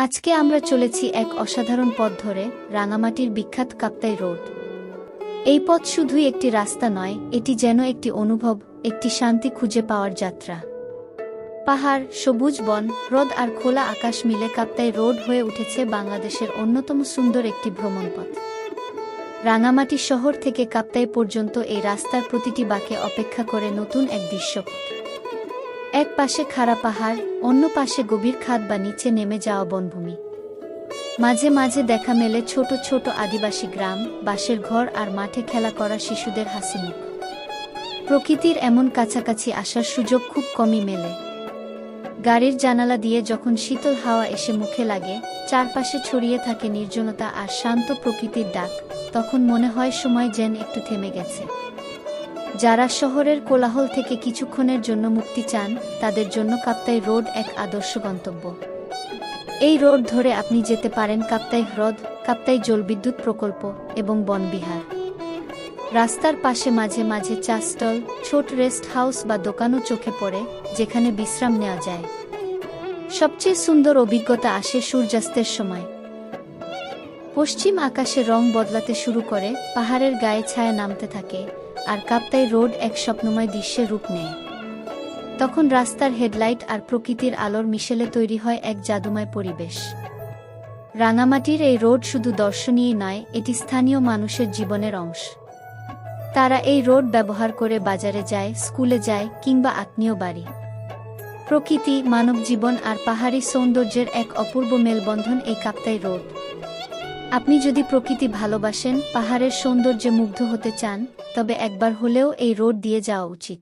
আজকে আমরা চলেছি এক অসাধারণ পথ ধরে, রাঙামাটির বিখ্যাত কাপ্তাই রোড। এই পথ শুধুই একটি রাস্তা নয়, এটি যেন একটি অনুভব, একটি শান্তি খুঁজে পাওয়ার যাত্রা। পাহাড়, সবুজ বন, হ্রদ আর খোলা আকাশ মিলে কাপ্তাই রোড হয়ে উঠেছে বাংলাদেশের অন্যতম সুন্দর একটি ভ্রমণপথ। রাঙামাটি শহর থেকে কাপ্তাই পর্যন্ত এই রাস্তার প্রতিটি বাঁকে অপেক্ষা করে নতুন এক দৃশ্যপট। এক পাশে খাড়া পাহাড়, অন্য পাশে গভীর খাদ বা নিচে নেমে যাওয়া বনভূমি। মাঝে মাঝে দেখা মেলে ছোট ছোট আদিবাসী গ্রাম, বাঁশের ঘর আর মাঠে খেলা করা শিশুদের হাসিমুখ। প্রকৃতির এমন কাছাকাছি আসার সুযোগ খুব কমই মেলে। গাড়ির জানালা দিয়ে যখন শীতল হাওয়া এসে মুখে লাগে, চারপাশে ছড়িয়ে থাকে নির্জনতা আর শান্ত প্রকৃতির ডাক, তখন মনে হয় সময় যেন একটু থেমে গেছে। যারা শহরের কোলাহল থেকে কিছুক্ষণের জন্য মুক্তি চান, তাদের জন্য কাপ্তাই রোড এক আদর্শ গন্তব্য। এই রোড ধরে আপনি যেতে পারেন কাপ্তাই হ্রদ, কাপ্তাই জলবিদ্যুৎ প্রকল্প এবং বনবিহার। রাস্তার পাশে মাঝে মাঝে চা স্টল, ছোট রেস্ট হাউস বা দোকানও চোখে পড়ে, যেখানে বিশ্রাম নেওয়া যায়। সবচেয়ে সুন্দর অভিজ্ঞতা আসে সূর্যাস্তের সময়। পশ্চিম আকাশে রং বদলাতে শুরু করে, পাহাড়ের গায়ে ছায়া নামতে থাকে, আর কাপ্তাই রোড এক স্বপ্নময় দৃশ্যের রূপ নেয়। তখন রাস্তার হেডলাইট আর প্রকৃতির আলোর মিশেলে তৈরি হয় এক জাদুময় পরিবেশ। রাঙামাটির এই রোড শুধু দর্শনীয় নয়, এটি স্থানীয় মানুষের জীবনের অংশ। তারা এই রোড ব্যবহার করে বাজারে যায়, স্কুলে যায় কিংবা আত্মীয় বাড়ি। প্রকৃতি, মানব জীবন আর পাহাড়ি সৌন্দর্যের এক অপূর্ব মেলবন্ধন এই কাপ্তাই রোড। আপনি যদি প্রকৃতি ভালোবাসেন, পাহাড়ের সৌন্দর্যে মুগ্ধ হতে চান, তবে একবার হলেও এই রোড দিয়ে যাওয়া উচিত।